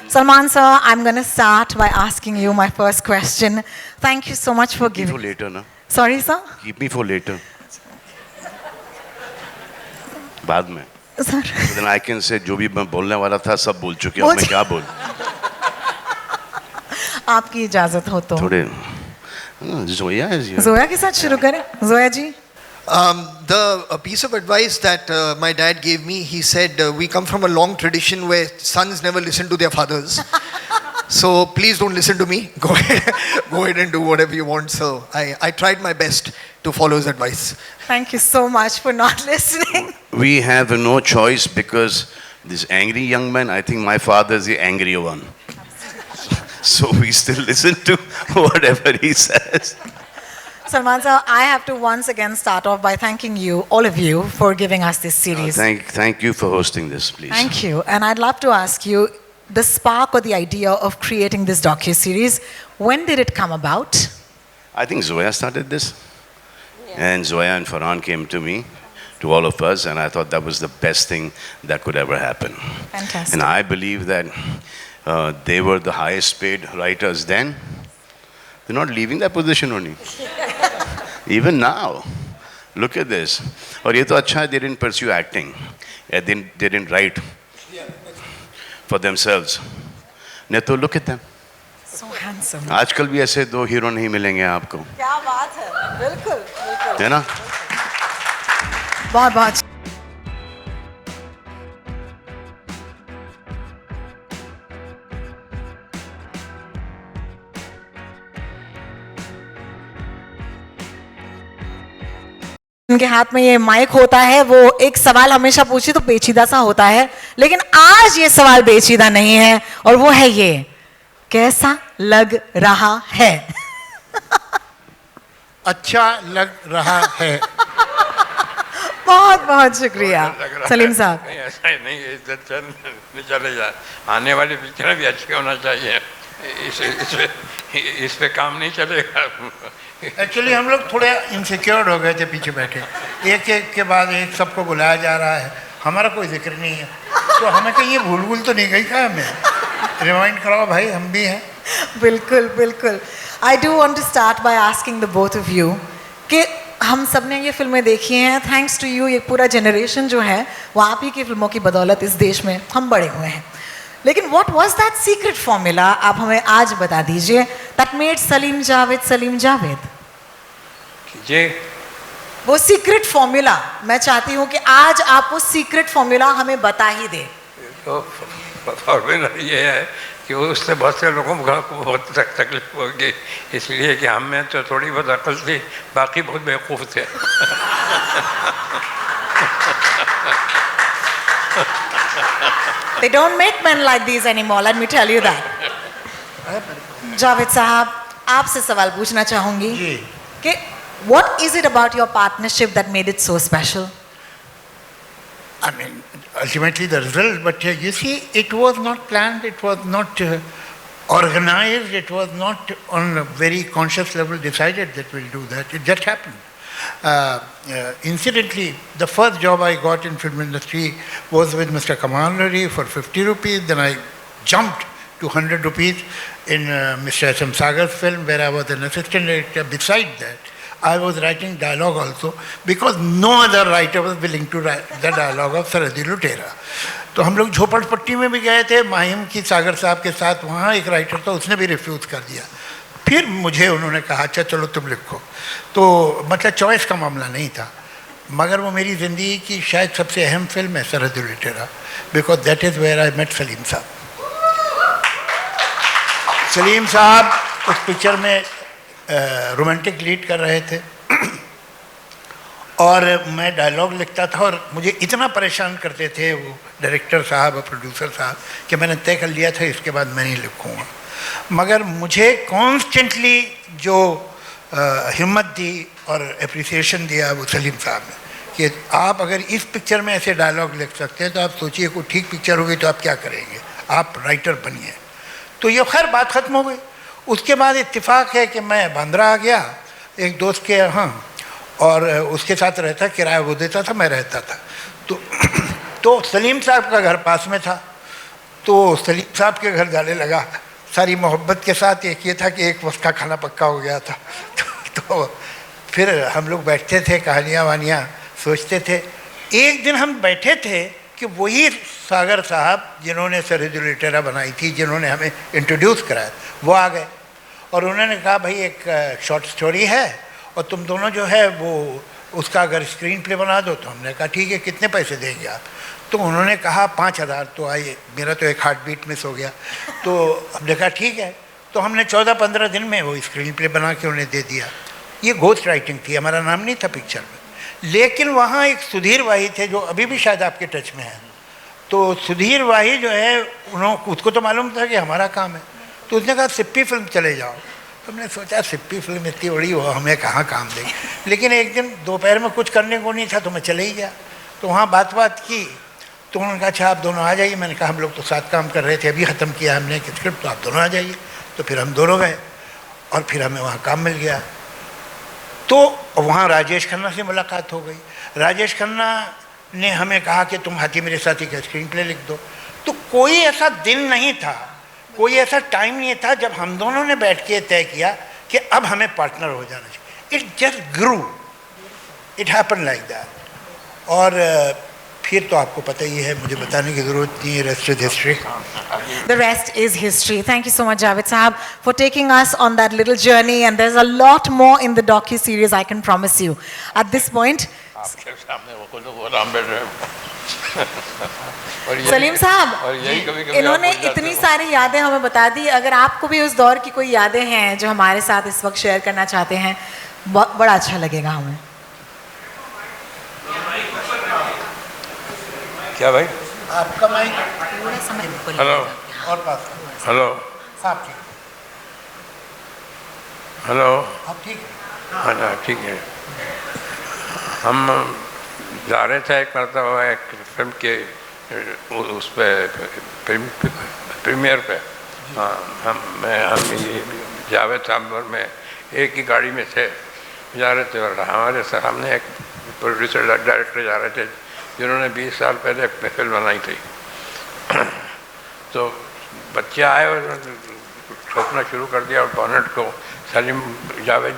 Salman sir, I'm going to start by asking you my first question. Thank you so much for Keep me giving. for later, na? Sorry sir? Keep me for later. बाद में. Sir. So then I can say जो भी मैं बोलने वाला था सब बोल चुके हैं. अब मैं क्या बोल? आपकी इजाजत हो तो. थोड़े. Zoya is here. जोया के साथ शुरू करें. जोया जी. A piece of advice that my dad gave me, he said, we come from a long tradition where sons never listen to their fathers. So please don't listen to me. Go ahead and do whatever you want. So I tried my best to follow his advice. Thank you so much for not listening. We have no choice because this angry young man, I think my father is the angry one. So we still listen to whatever he says. Salman sir, I have to once again start off by thanking you, all of you, for giving us this series. Thank you for hosting this, please. Thank you. And I'd love to ask you, the spark or the idea of creating this docu-series, when did it come about? I think Zoya started this. Yeah. And Zoya and Farhan came to me, to all of us, and I thought that was the best thing that could ever happen. Fantastic. And I believe that they were the highest paid writers then. They're not leaving that position only. Even now. Look at this. और ये तो अच्छा है, they didn't pursue acting. They didn't write for themselves. नहीं तो look at them. So handsome. आजकल भी ऐसे दो हीरो नहीं मिलेंगे आपको. क्या बात है. बिल्कुल, बिल्कुल. है ना? बहुत बहुत. उनके हाथ में ये माइक होता है, वो एक सवाल हमेशा पूछे तो पेचीदा सा होता है, लेकिन आज ये सवाल पेचीदा नहीं है और वो है ये, कैसा लग रहा है? अच्छा लग रहा है. बहुत बहुत शुक्रिया सलीम साहब. नहीं ऐसा ही नहीं, चले जाए. आने वाली पिक्चर भी अच्छी होना चाहिए. इस पे काम नहीं चलेगा. एक्चुअली हम लोग थोड़े इनसिक्योर हो गए थे पीछे बैठे. एक के बाद एक सबको बुलाया जा रहा है, हमारा कोई जिक्र नहीं है. तो हमें कहीं ये भूल तो नहीं गई क्या? हमें रिमाइंड कराओ भाई, हम भी हैं. बिल्कुल बिल्कुल. I do want to start by asking the both of you कि हम सब ने ये फिल्में देखी हैं. थैंक्स टू यू, ये पूरा जनरेशन जो है वो आप ही की फिल्मों की बदौलत इस देश में हम बड़े हुए हैं. लेकिन what was that secret formula, आप हमें आज बता दीजिए, दैट मेड सलीम जावेद. जी, वो सीक्रेट फॉर्मूला मैं चाहती हूँ कि आज आप वो सीक्रेट फॉर्मूला हमें बता ही दें. तो फॉर्मूला ये है कि उससे बहुत से लोगों को बहुत तकलीफ होगी, इसलिए कि हम में तो थोड़ी बहुत अकल थी, बाकी बहुत बेवकूफ़ थे. They don't make men like these anymore, let me tell you that. Javed साहब, आपसे सवाल पूछना चाहूंगी कि what is it about your partnership that made it so special? I mean, ultimately the result, but you see, it was not planned, it was not organized, it was not on a very conscious level decided that we'll do that. It just happened. Incidentally, the first job I got in film industry was with Mr. Kamal Rari for 50 rupees. Then I jumped to 100 rupees in Mr. S.M. Sagar's film, where I was an assistant director. Besides that, I was writing dialogue also because no other writer was willing to write the dialogue of Sarhadi Lutera. तो हम लोग झोपड़पट्टी में भी गए थे माहिम की सागर साहब के साथ. वहाँ एक राइटर था, उसने भी रिफ्यूज़ कर दिया. फिर मुझे उन्होंने कहा अच्छा चलो तुम लिखो. तो मतलब चॉइस का मामला नहीं था, मगर वो मेरी ज़िंदगी की शायद सबसे अहम फिल्म है Sarhad Lutera, because that is where I met Salim sahab. Salim साहब उस पिक्चर में रोमांटिक लीड कर रहे थे और मैं डायलॉग लिखता था और मुझे इतना परेशान करते थे वो डायरेक्टर साहब और प्रोड्यूसर साहब कि मैंने तय कर लिया था इसके बाद मैं नहीं लिखूँगा. मगर मुझे कॉन्स्टेंटली जो हिम्मत दी और एप्रिसिएशन दिया वो सलीम साहब ने कि आप अगर इस पिक्चर में ऐसे डायलॉग लिख सकते हैं तो आप सोचिए कोई ठीक पिक्चर होगी तो आप क्या करेंगे, आप राइटर बनिए. तो ये खैर बात ख़त्म हो गई. उसके बाद इत्तेफाक है कि मैं बांद्रा आ गया एक दोस्त के यहाँ और उसके साथ रहता, किराया वो देता था, मैं रहता था. तो सलीम साहब का घर पास में था तो सलीम साहब के घर जाने लगा सारी मोहब्बत के साथ। एक ये था कि एक वक्त का खाना पक्का हो गया था। तो फिर हम लोग बैठते थे, कहानियाँ वानियाँ सोचते थे। एक दिन हम बैठे थे कि वही सागर साहब जिन्होंने सरहद लुटेरा बनाई थी, जिन्होंने हमें इंट्रोड्यूस कराया, वो आ गए और उन्होंने कहा भाई एक शॉर्ट स्टोरी है और तुम दोनों जो है वो उसका अगर स्क्रीन प्ले बना दो। तो हमने कहा ठीक है, कितने पैसे देंगे आप? तो उन्होंने कहा 5,000। तो आइए, मेरा तो एक हार्ट बीट मिस हो गया। तो हमने कहा ठीक है। तो हमने 14-15 दिन में वो स्क्रीन प्ले बना के उन्हें दे दिया। ये घोस्ट राइटिंग थी, हमारा नाम नहीं था पिक्चर में। लेकिन वहाँ एक सुधीर वाही थे जो अभी भी शायद आपके टच में हैं। तो सुधीर वाही जो है, उसको तो मालूम था कि हमारा काम है। तो उसने कहा सिप्पी फिल्म चले जाओ। तो हमने सोचा सिप्पी फिल्म इतनी बड़ी हो, हमें कहाँ काम देगी। लेकिन एक दिन दोपहर में कुछ करने को नहीं था तो मैं चले ही गया। तो वहाँ बात की तो उन्होंने कहा अच्छा आप दोनों आ जाइए। मैंने कहा हम लोग तो साथ काम कर रहे थे, अभी ख़त्म किया हमने स्क्रिप्ट, तो आप दोनों आ जाइए। तो फिर हम दोनों गए और फिर हमें वहाँ काम मिल गया। तो वहाँ राजेश खन्ना से मुलाकात हो गई। राजेश खन्ना ने हमें कहा कि तुम हाथी मेरे साथी का स्क्रीन प्ले लिख दो। तो कोई ऐसा दिन नहीं था, कोई ऐसा टाइम नहीं था जब हम दोनों ने बैठ के तय किया कि अब हमें पार्टनर हो जाना चाहिए। It just grew, it happen like that. और फिर तो आपको पता ही है, मुझे बताने की ज़रूरत नहीं है, rest is history. The rest is history. Thank you so much, Javed Sahab, for taking us on that little journey. And there's a lot more in the docu-series, I can promise you. At this point, आपके सामने वो खुद वो राम बैठ रहे सलीम साहब, और यही कभी-कभी इन्होंने आप भूल जाते इतनी हो। सारी यादें हमें बता दी। अगर आपको भी उस दौर की कोई यादें हैं जो हमारे साथ इस वक्त शेयर करना चाहते हैं, बड़ा अच्छा लगेगा हमें। क्या भाई? आपका माइक थोड़ा समय हेलो और पास हेलो साहब ठीक, हेलो आप ठीक है? हाँ ठीक है। हम जा रहे थे एक मरतबा एक फिल्म के उस पर प्रीमियर पे। हाँ, हम ये जावेद साहब और मैं एक ही गाड़ी में थे, जा रहे थे और हमारे सामने एक प्रोड्यूसर डायरेक्टर जा रहे थे जिन्होंने 20 साल पहले फिल्म बनाई थी। तो बच्चे आए और ठोकना शुरू कर दिया और बॉनेट को, सलीम जावेद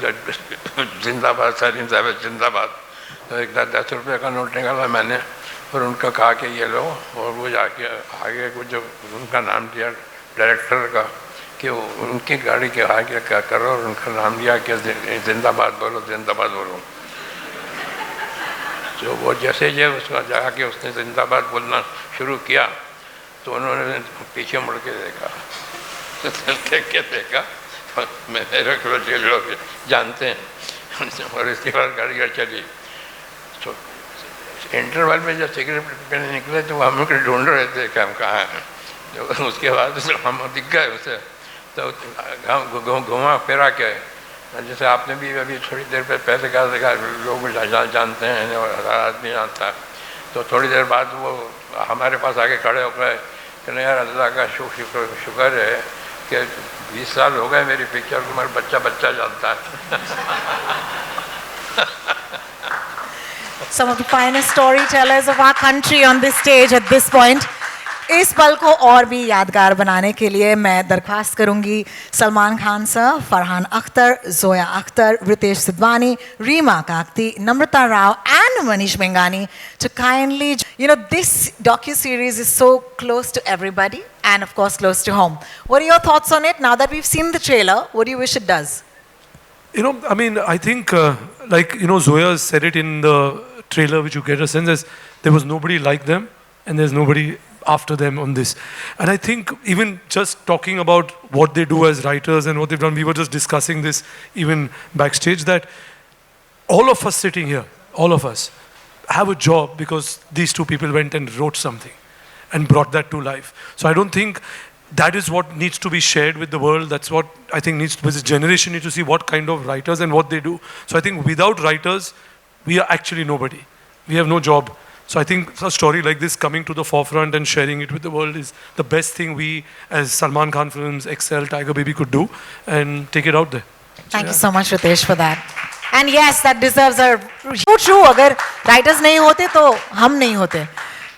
जिंदाबाद, सलीम जावेद जिंदाबाद। तो एक 10 रुपये का नोट निकाला मैंने और उनका कहा कि ये लो, और वो जाके आगे को जो उनका नाम दिया डायरेक्टर का कि उनकी गाड़ी के आगे क्या करो, और उनका नाम दिया कि जिंदाबाद बोलो, जिंदाबाद बोलो। तो वो जैसे ये उसका जाके उसने जिंदाबाद बोलना शुरू किया तो उन्होंने पीछे मुड़ के देखा, तो देख के देखा तो मेरे लोग जानते हैं। और इसके बाद गाड़ी चली। तो इंटरवल में जब सिगरेट पीने निकले तो हम लोग ढूंढ रहे थे कि हम कहाँ हैं। तो उसके बाद हम दिख गए उसे, तो घुमा फिरा के, जैसे आपने भी अभी थोड़ी देर पहले कहा था लोग जानते हैं और हर आदमी जानता है। तो थोड़ी देर बाद वो हमारे पास आके खड़े हो गए कि नहीं यार, अल्लाह का शुक्र है कि 20 साल हो गए मेरी पिक्चर को, मेरा बच्चा जानता है। Some of the finest storytellers of our country on this stage at this point. इस पल को और भी यादगार बनाने के लिए मैं दरख्वास्त करूंगी Salman Khan sir, Farhan Akhtar, Zoya Akhtar, Ritesh Sidhwani, Reema Kagti, Namrata Rao and Manish Mengani to kindly, this docu-series is so close to everybody and of course close to home. What are your thoughts on it? Now that we've seen the trailer, what do you wish it does? I think, Zoya said it in the trailer, which you get a sense as there was nobody like them and there's nobody after them on this. And I think even just talking about what they do as writers and what they've done, we were just discussing this even backstage, that all of us sitting here, all of us, have a job because these two people went and wrote something and brought that to life. So I don't think that is what needs to be shared with the world. That's what I think this generation needs to see, what kind of writers and what they do. So I think without writers, we are actually nobody. We have no job. So I think a story like this coming to the forefront and sharing it with the world is the best thing we as Salman Khan Films, Excel, Tiger Baby could do, and take it out there. Thank you so much, Ritesh, for that. And yes, that deserves a true. अगर writers नहीं होते तो हम नहीं होते.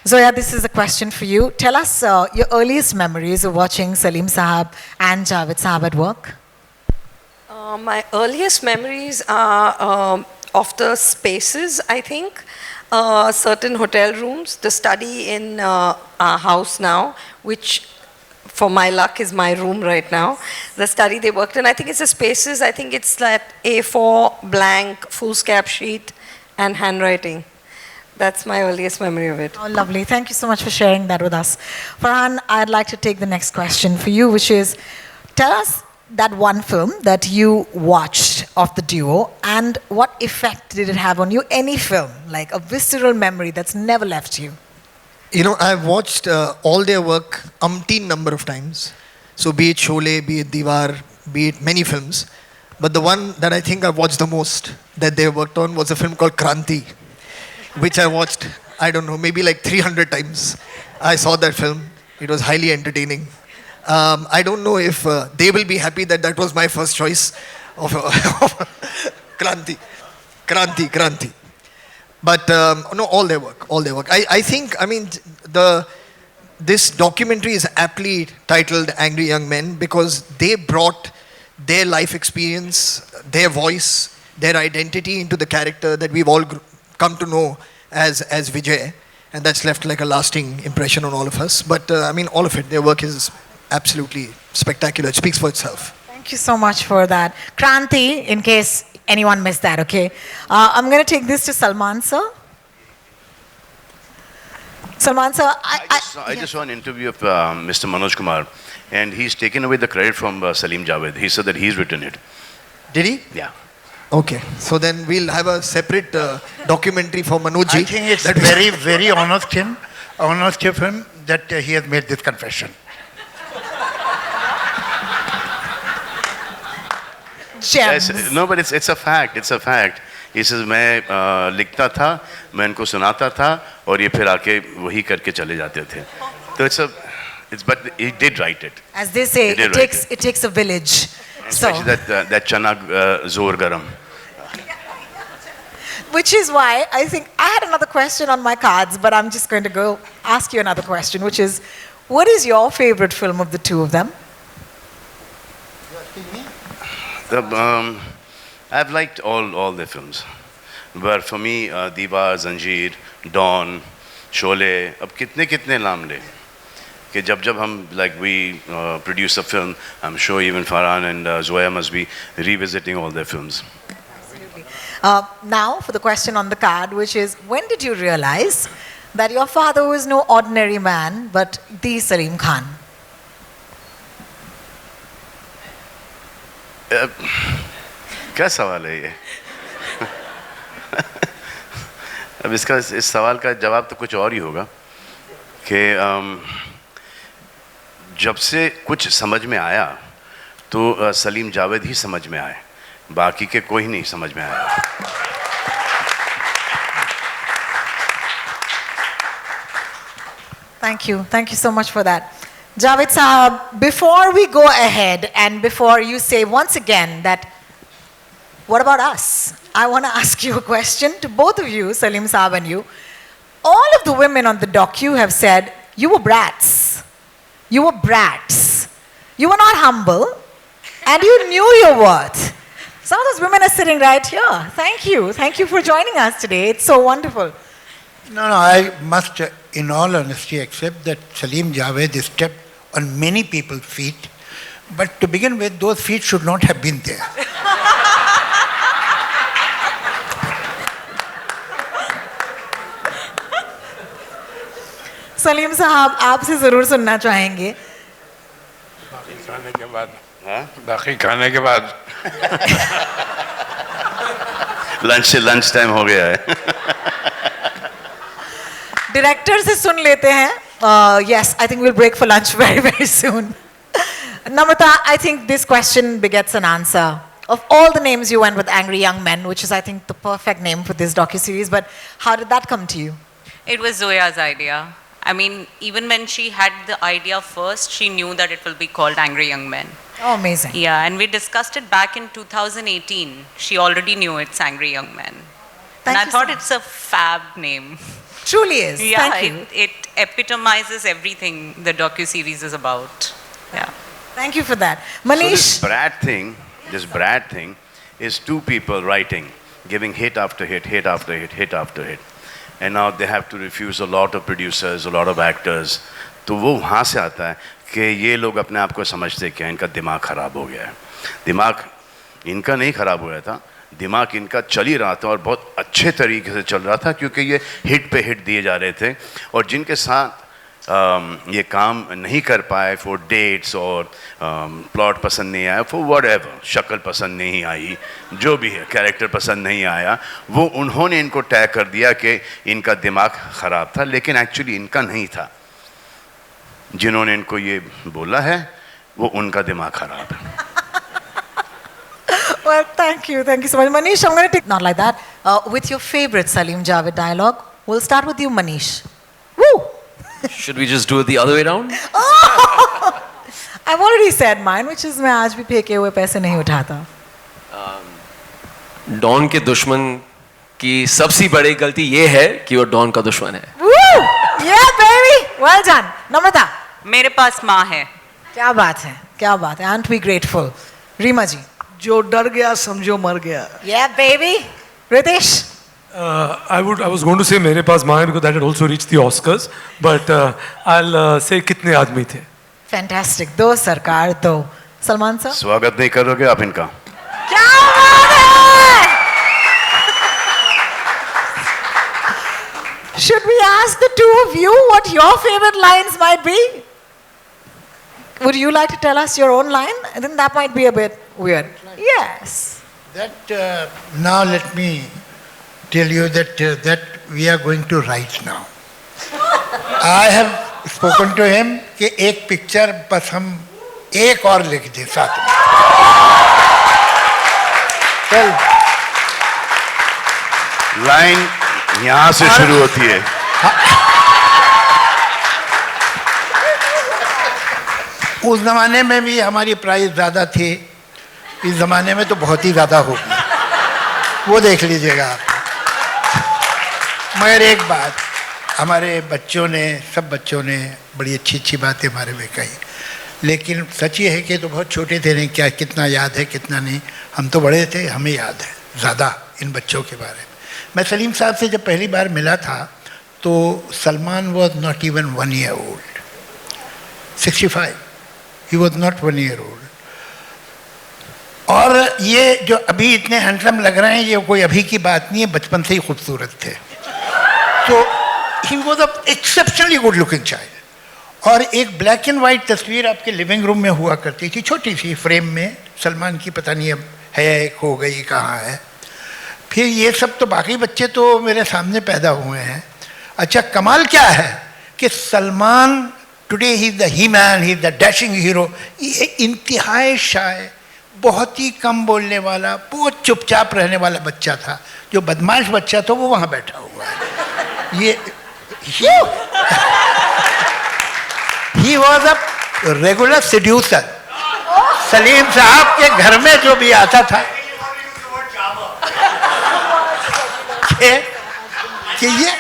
Zoya, this is a question for you. Tell us your earliest memories of watching Salim Sahab and Javed Sahab at work. My earliest memories are of the spaces, I think. Certain hotel rooms, the study in our house now, which for my luck is my room right now. The study they worked in, I think it's the spaces, I think it's that A4 blank foolscap sheet and handwriting. That's my earliest memory of it. Oh, lovely. Thank you so much for sharing that with us. Farhan, I'd like to take the next question for you, which is, tell us that one film that you watched of the duo and what effect did it have on you? Any film, like a visceral memory that's never left you. You know, I've watched all their work umpteen number of times. So be it Sholay, be it Diwar, be it many films. But the one that I think I've watched the most that they worked on was a film called Kranti, which I watched, I don't know, maybe like 300 times. I saw that film. It was highly entertaining. I don't know if they will be happy that that was my first choice of Kranti. But no, all their work. I think, I mean, this documentary is aptly titled Angry Young Men because they brought their life experience, their voice, their identity into the character that we've all come to know as Vijay. And that's left like a lasting impression on all of us. But I mean, all of it, their work is absolutely spectacular. It speaks for itself. Thank you so much for that. Kranti, in case anyone missed that, okay? I'm going to take this to Salman sir. Salman sir, I just saw an interview of Mr. Manoj Kumar, and he's taken away the credit from Salim Javed. He said that he's written it. Did he? Yeah. Okay. So then we'll have a separate documentary for Manojji. I think it's very, very honest of him that he has made this confession. gems. Yes, no, but it's a fact. It's a fact. He says मैं लिखता था, मैं इनको सुनाता था और ये फिर आके वही करके चले जाते थे. So but he did write it. As they say, it takes a village. Especially that chana zor garam. Which is why I think I had another question on my cards, but I'm just going to go ask you another question, which is, what is your favorite film of the two of them? I've liked all their films, but for me, Diva, Zanjeer, Dawn, Sholay, अब कितने नाम ले कि जब हम like we produce a film, I'm sure even Farhan and Zoya must be revisiting all their films. Now for the question on the card, which is, when did you realize that your father was no ordinary man but the Salim Khan? क्या सवाल है ये? अब इस सवाल का जवाब तो कुछ और ही होगा कि जब से कुछ समझ में आया तो सलीम जावेद ही समझ में आए, बाकी के कोई नहीं समझ में आया. Thank you so much for that. Javed Sahab, before we go ahead and before you say once again that, what about us? I want to ask you a question to both of you, Salim Sahab and you. All of the women on the docu have said, you were brats. You were brats. You were not humble and you knew your worth. Some of those women are sitting right here. Thank you. Thank you for joining us today. It's so wonderful. No, I must, in all honesty, accept that Salim Javed stepped on many people's feet. But to begin with, those feet should not have been there. Salim साहब आपसे जरूर सुनना चाहेंगे. बाकी खाने के बाद lunch time हो गया है. डायरेक्टर से सुन लेते हैं. Yes, I think we'll break for lunch very, very soon. Namrata, I think this question begets an answer. Of all the names you went with Angry Young Men, which is I think the perfect name for this docuseries, but how did that come to you? It was Zoya's idea. I mean, even when she had the idea first, she knew that it will be called Angry Young Men. Oh, amazing. Yeah, and we discussed it back in 2018. She already knew it's Angry Young Men. And I thought it's a fab name. Truly is. Yeah, Thank you. it epitomizes everything the docu-series is about. Yeah. Thank you for that. So Manish, this Brad thing is two people writing, giving hit after hit, hit after hit, hit after hit. And now they have to refuse a lot of producers, a lot of actors. तो वो वहाँ से आता है कि ये लोग अपने आप को समझते क्या इनका दिमाग ख़राब हो गया है. दिमाग इनका नहीं ख़राब हुआ था, दिमाग इनका चल ही रहा था और बहुत अच्छे तरीके से चल रहा था क्योंकि ये हिट पे हिट दिए जा रहे थे. और जिनके साथ ये काम नहीं कर पाए फॉर डेट्स और प्लॉट पसंद नहीं आया फॉर व्हाटएवर, शक्ल पसंद नहीं आई, जो भी है कैरेक्टर पसंद नहीं आया, वो उन्होंने इनको टैग कर दिया कि इनका दिमाग ख़राब था, लेकिन एक्चुअली इनका नहीं था. जिन्होंने इनको ये बोला है वो उनका दिमाग ख़राब है. well, thank you so much. Manish, I'm going to take, not like that, with your favorite Salim Javed dialogue. We'll start with you, Manish. Woo! Should we just do it the other way around? I've already said mine, which is मैं आज भी फेंके हुए पैसे नहीं उठाता. Don के दुश्मन की सबसे बड़ी गलती ये है कि वो डॉन का दुश्मन है. Woo! Yeah, baby! Well done. Namrata. मेरे पास माँ है. क्या बात है, क्या बात है. Aren't we grateful? रीमा जी. जो डर गया समझो मर गया. Yeah, baby. Ritesh. I was going to say मेरे पास माँ है because that had also reached the Oscars, but I'll say कितने आदमी थे. Fantastic. दो सरकार दो. सलमान सर. स्वागत नहीं करोगे आप इनका? क्या बात है? Should we ask the two of you what your favorite lines might be? Would you like to tell us your own line? I think that might be a bit weird. Yes. That now let me tell you that we are going to write now. I have spoken to him कि एक picture बस हम एक और लिख दें साथ में. चल. लाइन यहाँ से शुरू होती है. उस जमाने में भी हमारी प्राइस ज़्यादा थी, इस जमाने में तो बहुत ही ज़्यादा होगी, वो देख लीजिएगा आप. मगर एक बात, हमारे बच्चों ने, सब बच्चों ने बड़ी अच्छी अच्छी बातें हमारे में कही, लेकिन सच ये है कि तो बहुत छोटे थे, नहीं क्या कितना याद है कितना नहीं. हम तो बड़े थे, हमें याद है ज़्यादा इन बच्चों के बारे में. मैं सलीम साहब से जब पहली बार मिला था तो Salman was not even 1 year old. 65. He was not 1 year old. और ये जो अभी इतने हैंडसम लग रहे हैं ये कोई अभी की बात नहीं है, बचपन से ही खूबसूरत थे. तो ही was a exceptionally good looking child. और एक ब्लैक एंड वाइट तस्वीर आपके लिविंग रूम में हुआ करती थी, छोटी सी फ्रेम में, सलमान की, पता नहीं अब है खो गई कहाँ है. फिर ये सब तो बाकी बच्चे तो मेरे सामने पैदा हुए हैं. अच्छा कमाल क्या है कि Salman today he is the he man, he is the dashing hero. ये इंतहाई शाय, बहुत ही कम बोलने वाला, बहुत चुपचाप रहने वाला बच्चा था. जो बदमाश बच्चा था वो वहाँ बैठा हुआ है. ये ही was a regular seducer. Salim साहब के घर में जो भी आता था कि ये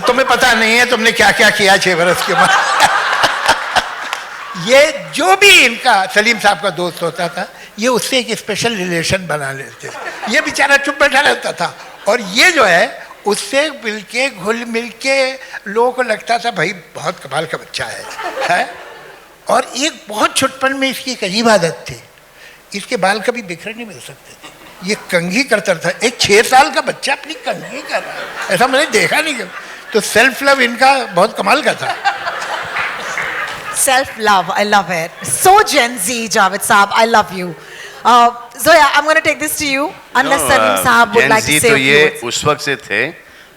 तुम्हें पता नहीं है तुमने क्या क्या किया 6 बरस के बाद. ये जो भी इनका सलीम साहब का दोस्त होता था ये उससे एक स्पेशल रिलेशन बना लेते. ये बेचारा चुप बैठा रहता था और ये जो है उससे मिलके घुल मिल के लोगों को लगता था भाई बहुत कमाल का बच्चा है. और एक बहुत छुटपन में इसकी एक अजीब आदत थी, इसके बाल कभी बिखरे नहीं मिल सकते थे. ये कंघी करता था. एक 6 साल का बच्चा अपनी कंघी कर रहा है, ऐसा मैंने देखा नहीं. तो सेल्फ लव इनका बहुत कमाल का था. Self love, I love it. So Gen Z, Javed Saab, I love you. Zoya, I'm going to take this to you. Unless Salim Saab would like to say तो a few ये words. उस वक्त से थे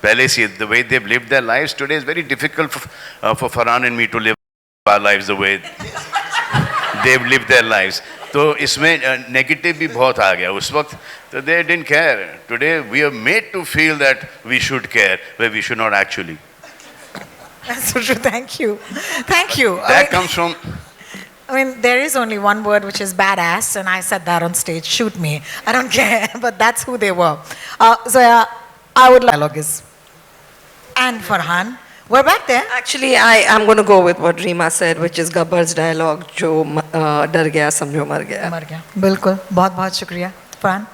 पहले से. The way they've lived their lives today is very difficult for Farhan and me to live our lives the way they've lived their lives. तो इसमें नेगेटिव भी बहुत आ गया उस वक्त. तो they didn't care. Today we are made to feel that we should care where we should not actually. That's so true. Thank you. Thank you. That comes from. I mean, there is only one word which is badass, and I said that on stage. Shoot me. I don't care. But that's who they were. Zoya, I would like dialogue is. And Farhan, we're back there. Actually, I'm going to go with what Reema said, which is Gabbar's dialogue, जो डर गया समझो मर गया. मर गया. बिल्कुल. बहुत बहुत शुक्रिया. Farhan.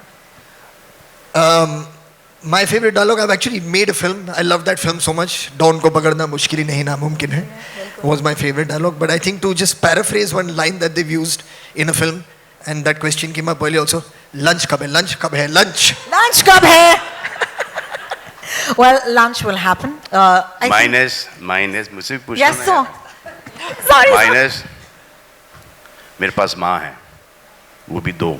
My favorite dialogue, I've actually made a film. I love that film so much. Dawn ko पकड़ना मुश्किल ही नहीं नामुमकिन है was my favorite dialogue. But I think to just paraphrase one line that they've used in a film, and that question came up earlier also, lunch कब है? Lunch कब है? Lunch. Lunch कब है? Well, lunch will happen. Minus मुझसे भी पूछना Yes, sir. Sorry. Minus मेरे पास माँ है, वो भी 2.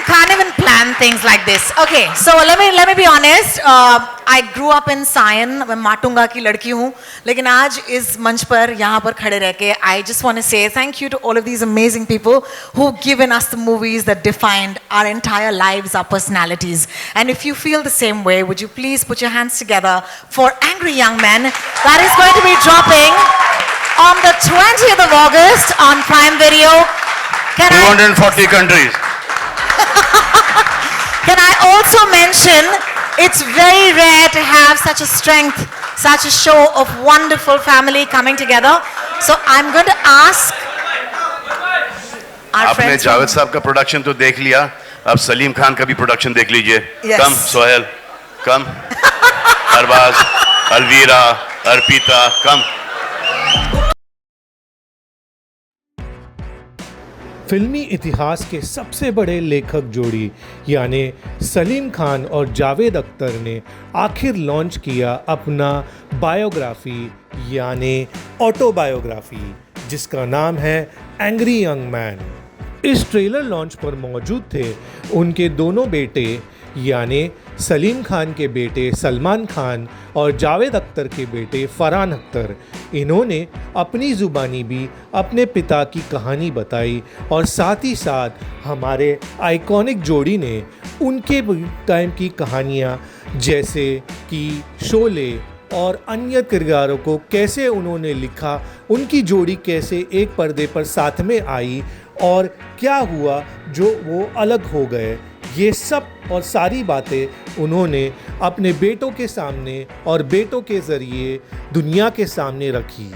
Can't even plan things like this. Okay, so let me be honest. I grew up in Sion. मैं माटुंगा की लड़की हूँ, लेकिन आज इस मंच पर यहाँ पर खड़े रह के I just want to say thank you to all of these amazing people who've given us the movies that defined our entire lives, our personalities. And if you feel the same way, would you please put your hands together for Angry Young Men? That is going to be dropping on the 20th of August on Prime Video. 240 countries. Can I also mention, it's very rare to have such a strength, such a show of wonderful family coming together. So I'm going to ask our आपने friends. Javed साहब का production तो देख लिया, अब सलीम खान का भी production देख लीजिए. Yes. कम सोहेल, कम अरबाज, अलवीरा, अर्पिता, कम. फिल्मी इतिहास के सबसे बड़े लेखक जोड़ी यानी सलीम खान और जावेद अख्तर ने आखिर लॉन्च किया अपना बायोग्राफी यानी ऑटोबायोग्राफी, जिसका नाम है एंग्री यंग मैन. इस ट्रेलर लॉन्च पर मौजूद थे उनके दोनों बेटे यानी सलीम खान के बेटे सलमान खान और जावेद अख्तर के बेटे फरहान अख्तर. इन्होंने अपनी ज़ुबानी भी अपने पिता की कहानी बताई और साथ ही साथ हमारे आइकॉनिक जोड़ी ने उनके टाइम की कहानियाँ जैसे कि शोले और अन्य किरदारों को कैसे उन्होंने लिखा, उनकी जोड़ी कैसे एक पर्दे पर साथ में आई और क्या हुआ जो वो अलग हो गए, ये सब और सारी बातें उन्होंने अपने बेटों के सामने और बेटों के ज़रिए दुनिया के सामने रखी.